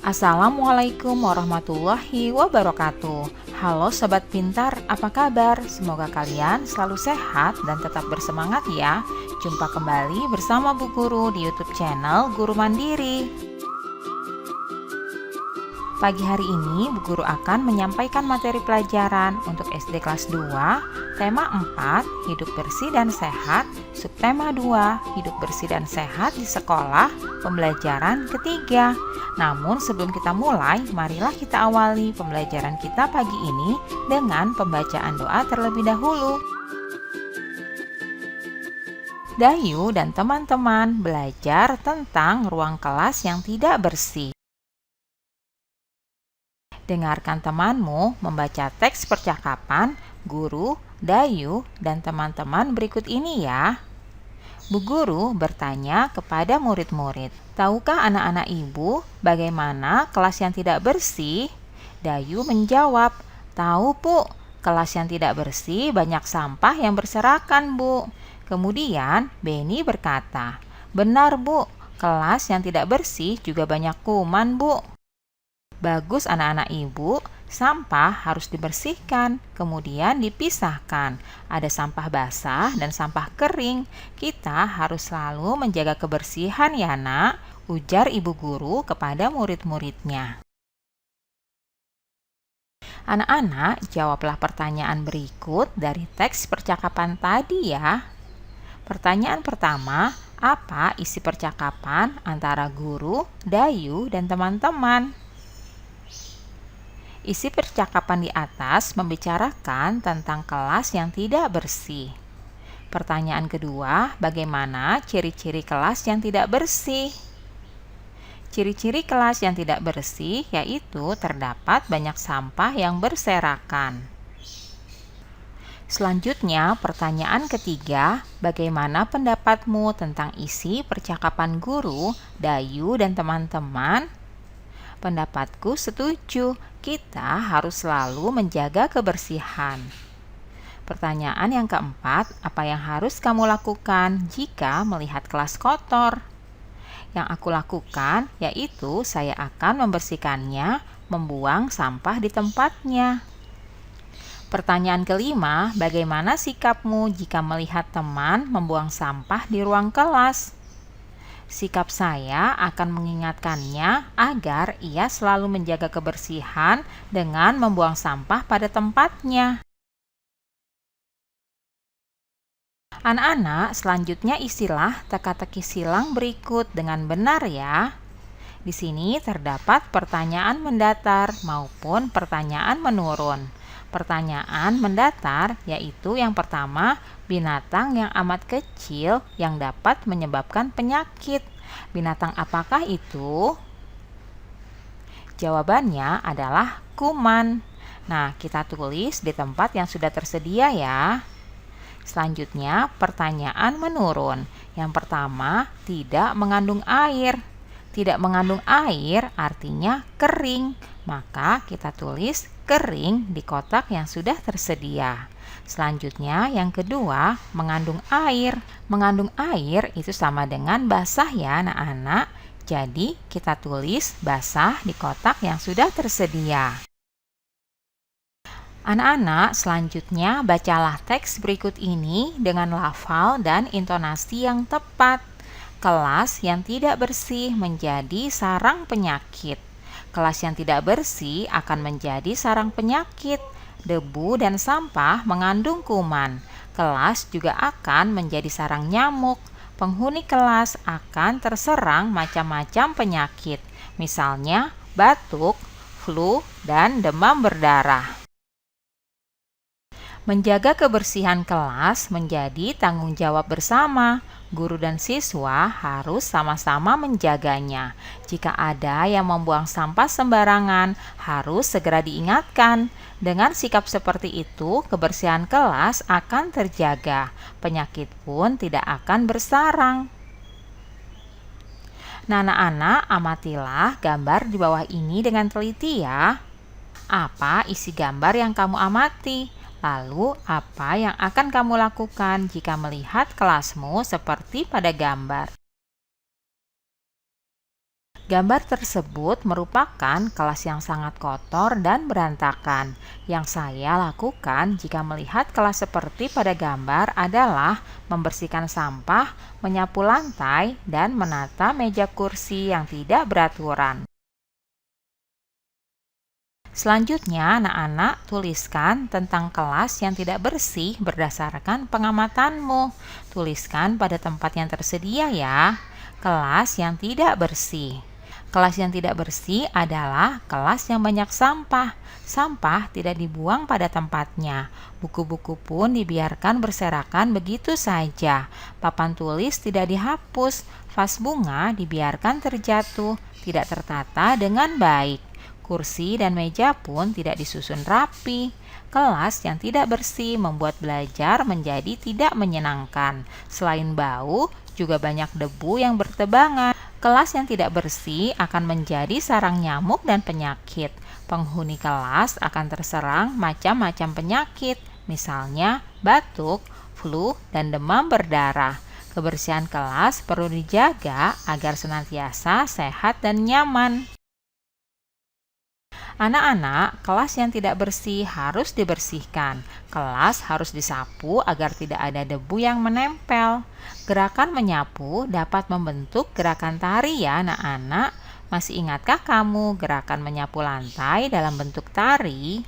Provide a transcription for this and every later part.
Assalamualaikum warahmatullahi wabarakatuh. Halo Sobat Pintar, apa kabar? Semoga kalian selalu sehat dan tetap bersemangat ya. Jumpa kembali bersama Bu Guru di YouTube channel Guru Mandiri. Pagi hari ini Bu Guru akan menyampaikan materi pelajaran untuk SD kelas 2, tema 4, hidup bersih dan sehat, subtema 2, hidup bersih dan sehat di sekolah, pembelajaran ketiga. Namun sebelum kita mulai, marilah kita awali pembelajaran kita pagi ini dengan pembacaan doa terlebih dahulu. Dayu dan teman-teman belajar tentang ruang kelas yang tidak bersih. Dengarkan temanmu membaca teks percakapan guru, Dayu, dan teman-teman berikut ini ya. Bu Guru bertanya kepada murid-murid, tahukah anak-anak ibu bagaimana kelas yang tidak bersih? Dayu menjawab, tahu Bu, kelas yang tidak bersih banyak sampah yang berserakan Bu. Kemudian Beni berkata, benar Bu, kelas yang tidak bersih juga banyak kuman Bu. Bagus anak-anak ibu, sampah harus dibersihkan, kemudian dipisahkan. Ada sampah basah dan sampah kering. Kita harus selalu menjaga kebersihan ya nak, ujar ibu guru kepada murid-muridnya. Anak-anak, jawablah pertanyaan berikut dari teks percakapan tadi ya. Pertanyaan pertama, apa isi percakapan antara guru, Dayu, dan teman-teman? Isi percakapan di atas membicarakan tentang kelas yang tidak bersih. Pertanyaan kedua, bagaimana ciri-ciri kelas yang tidak bersih? Ciri-ciri kelas yang tidak bersih yaitu terdapat banyak sampah yang berserakan. Selanjutnya, pertanyaan ketiga, bagaimana pendapatmu tentang isi percakapan guru, Dayu, dan teman-teman? Pendapatku setuju, kita harus selalu menjaga kebersihan. Pertanyaan yang keempat, apa yang harus kamu lakukan jika melihat kelas kotor? Yang aku lakukan yaitu saya akan membersihkannya, membuang sampah di tempatnya. Pertanyaan kelima, bagaimana sikapmu jika melihat teman membuang sampah di ruang kelas? Sikap saya akan mengingatkannya agar ia selalu menjaga kebersihan dengan membuang sampah pada tempatnya. Anak-anak, selanjutnya isilah teka-teki silang berikut dengan benar ya. Di sini terdapat pertanyaan mendatar maupun pertanyaan menurun. Pertanyaan mendatar yaitu yang pertama, binatang yang amat kecil yang dapat menyebabkan penyakit. Binatang apakah itu? Jawabannya adalah kuman. Nah, kita tulis di tempat yang sudah tersedia ya. Selanjutnya, pertanyaan menurun. Yang pertama, tidak mengandung air. Tidak mengandung air artinya kering. Maka kita tulis kering di kotak yang sudah tersedia. Selanjutnya yang kedua, mengandung air. Mengandung air itu sama dengan basah ya anak-anak. Jadi kita tulis basah di kotak yang sudah tersedia. Anak-anak, selanjutnya bacalah teks berikut ini dengan lafal dan intonasi yang tepat. Kelas yang tidak bersih menjadi sarang penyakit. Kelas yang tidak bersih akan menjadi sarang penyakit. Debu dan sampah mengandung kuman. Kelas juga akan menjadi sarang nyamuk. Penghuni kelas akan terserang macam-macam penyakit, misalnya batuk, flu, dan demam berdarah. Menjaga kebersihan kelas menjadi tanggung jawab bersama. Guru dan siswa harus sama-sama menjaganya. Jika ada yang membuang sampah sembarangan, harus segera diingatkan. Dengan sikap seperti itu, kebersihan kelas akan terjaga. Penyakit pun tidak akan bersarang. Nah, anak-anak, amatilah gambar di bawah ini dengan teliti ya. Apa isi gambar yang kamu amati? Lalu, apa yang akan kamu lakukan jika melihat kelasmu seperti pada gambar? Gambar tersebut merupakan kelas yang sangat kotor dan berantakan. Yang saya lakukan jika melihat kelas seperti pada gambar adalah membersihkan sampah, menyapu lantai, dan menata meja kursi yang tidak beraturan. Selanjutnya, anak-anak tuliskan tentang kelas yang tidak bersih berdasarkan pengamatanmu. Tuliskan pada tempat yang tersedia ya. Kelas yang tidak bersih. Kelas yang tidak bersih adalah kelas yang banyak sampah. Sampah tidak dibuang pada tempatnya. Buku-buku pun dibiarkan berserakan begitu saja. Papan tulis tidak dihapus. Vas bunga dibiarkan terjatuh, tidak tertata dengan baik. Kursi dan meja pun tidak disusun rapi. Kelas yang tidak bersih membuat belajar menjadi tidak menyenangkan. Selain bau, juga banyak debu yang bertebangan. Kelas yang tidak bersih akan menjadi sarang nyamuk dan penyakit. Penghuni kelas akan terserang macam-macam penyakit, misalnya batuk, flu, dan demam berdarah. Kebersihan kelas perlu dijaga agar senantiasa sehat dan nyaman. Anak-anak, kelas yang tidak bersih harus dibersihkan. Kelas harus disapu agar tidak ada debu yang menempel. Gerakan menyapu dapat membentuk gerakan tari ya anak-anak. Masih ingatkah kamu gerakan menyapu lantai dalam bentuk tari?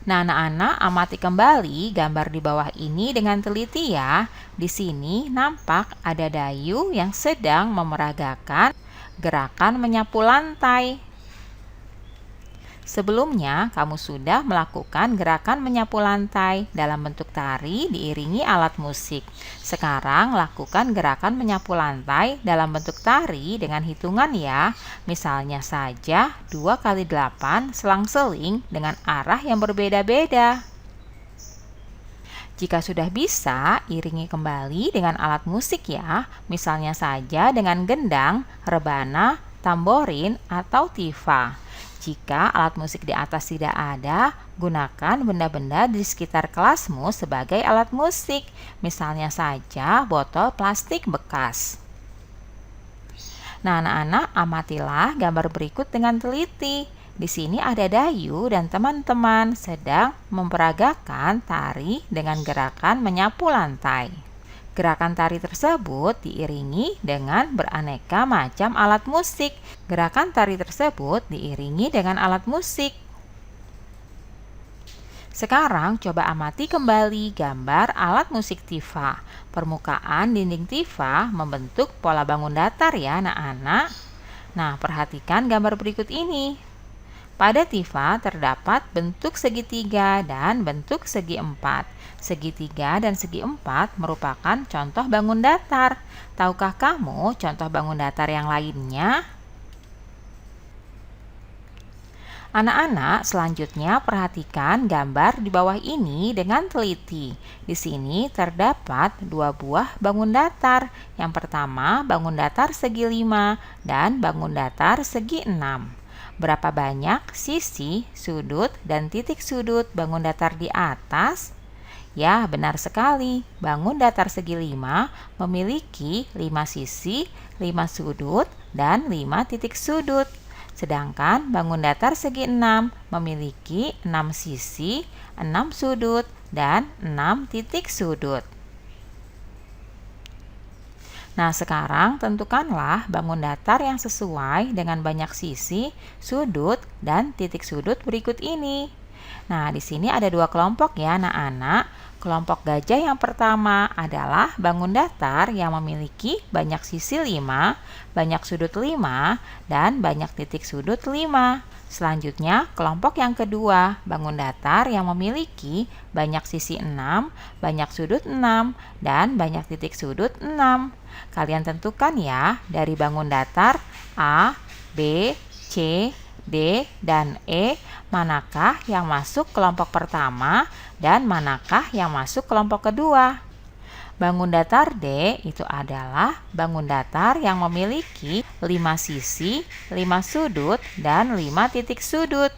Nah, anak-anak amati kembali gambar di bawah ini dengan teliti ya. Di sini nampak ada Dayu yang sedang memeragakan gerakan menyapu lantai. Sebelumnya, kamu sudah melakukan gerakan menyapu lantai dalam bentuk tari diiringi alat musik. Sekarang, lakukan gerakan menyapu lantai dalam bentuk tari dengan hitungan ya. Misalnya saja 2 kali 8 selang-seling dengan arah yang berbeda-beda. Jika sudah bisa, iringi kembali dengan alat musik ya, misalnya saja dengan gendang, rebana, tamborin, atau tifa. Jika alat musik di atas tidak ada, gunakan benda-benda di sekitar kelasmu sebagai alat musik, misalnya saja botol plastik bekas. Nah, anak-anak amatilah gambar berikut dengan teliti. Di sini ada Dayu dan teman-teman sedang memperagakan tari dengan gerakan menyapu lantai. Gerakan tari tersebut diiringi dengan beraneka macam alat musik. Gerakan tari tersebut diiringi dengan alat musik. Sekarang coba amati kembali gambar alat musik tifa. Permukaan dinding tifa membentuk pola bangun datar ya anak-anak. Nah, perhatikan gambar berikut ini. Pada tifa terdapat bentuk segitiga dan bentuk segi empat. Segitiga dan segi empat merupakan contoh bangun datar. Tahukah kamu contoh bangun datar yang lainnya? Anak-anak, selanjutnya perhatikan gambar di bawah ini dengan teliti. Di sini terdapat 2 buah bangun datar. Yang pertama, bangun datar segi 5 dan bangun datar segi 6. Berapa banyak sisi, sudut, dan titik sudut bangun datar di atas? Ya, benar sekali. Bangun datar segi 5 memiliki 5 sisi, 5 sudut, dan 5 titik sudut. Sedangkan bangun datar segi 6 memiliki 6 sisi, 6 sudut, dan 6 titik sudut. Nah, sekarang tentukanlah bangun datar yang sesuai dengan banyak sisi, sudut, dan titik sudut berikut ini. Nah, di sini ada 2 kelompok ya anak-anak. Kelompok gajah yang pertama adalah bangun datar yang memiliki banyak sisi 5, banyak sudut 5, dan banyak titik sudut 5. Selanjutnya, kelompok yang kedua, bangun datar yang memiliki banyak sisi 6, banyak sudut 6, dan banyak titik sudut 6. Kalian tentukan ya, dari bangun datar A, B, C, D, dan E, manakah yang masuk kelompok pertama dan manakah yang masuk kelompok kedua. Bangun datar D itu adalah bangun datar yang memiliki 5 sisi, 5 sudut, dan 5 titik sudut.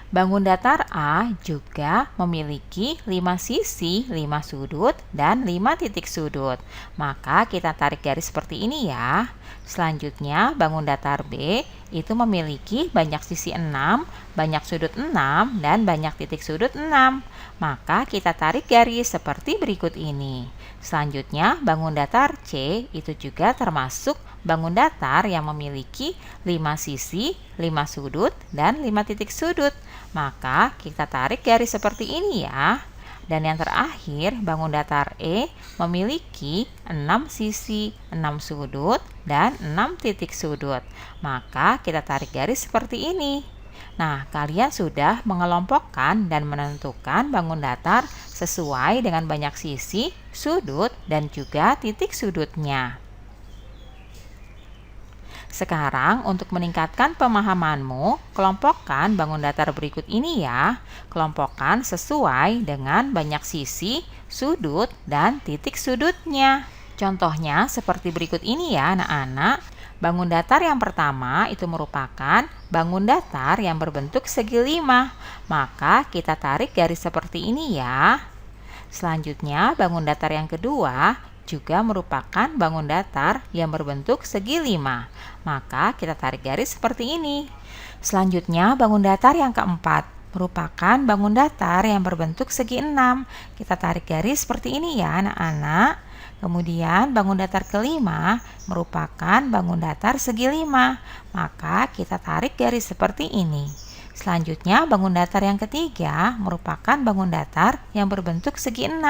Bangun datar A juga memiliki 5 sisi, 5 sudut, dan 5 titik sudut. Maka kita tarik garis seperti ini ya. Selanjutnya, bangun datar B itu memiliki banyak sisi 6, banyak sudut 6, dan banyak titik sudut 6. Maka kita tarik garis seperti berikut ini. Selanjutnya, bangun datar C itu juga termasuk bangun datar yang memiliki 5 sisi, 5 sudut, dan 5 titik sudut. Maka kita tarik garis seperti ini ya. Dan yang terakhir, bangun datar E memiliki 6 sisi, 6 sudut, dan 6 titik sudut. Maka kita tarik garis seperti ini. Nah, kalian sudah mengelompokkan dan menentukan bangun datar sesuai dengan banyak sisi, sudut, dan juga titik sudutnya. Sekarang, untuk meningkatkan pemahamanmu, kelompokkan bangun datar berikut ini ya. Kelompokkan sesuai dengan banyak sisi, sudut, dan titik sudutnya. Contohnya seperti berikut ini ya anak-anak. Bangun datar yang pertama itu merupakan bangun datar yang berbentuk segi 5. Maka kita tarik garis seperti ini ya. Selanjutnya, bangun datar yang kedua juga merupakan bangun datar yang berbentuk segi 5. Maka kita tarik garis seperti ini. Selanjutnya, bangun datar yang keempat merupakan bangun datar yang berbentuk segi 6. Kita tarik garis seperti ini ya anak-anak. Kemudian bangun datar kelima merupakan bangun datar segi 5. Maka kita tarik garis seperti ini. Selanjutnya, bangun datar yang ketiga merupakan bangun datar yang berbentuk segi 6.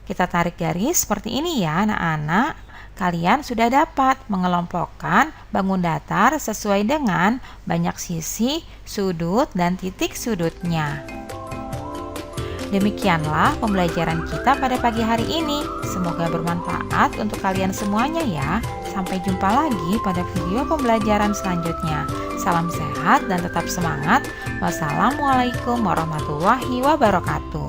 Kita tarik garis seperti ini ya anak-anak. Kalian sudah dapat mengelompokkan bangun datar sesuai dengan banyak sisi, sudut, dan titik sudutnya. Demikianlah pembelajaran kita pada pagi hari ini. Semoga bermanfaat untuk kalian semuanya ya. Sampai jumpa lagi pada video pembelajaran selanjutnya. Salam sehat dan tetap semangat. Wassalamualaikum warahmatullahi wabarakatuh.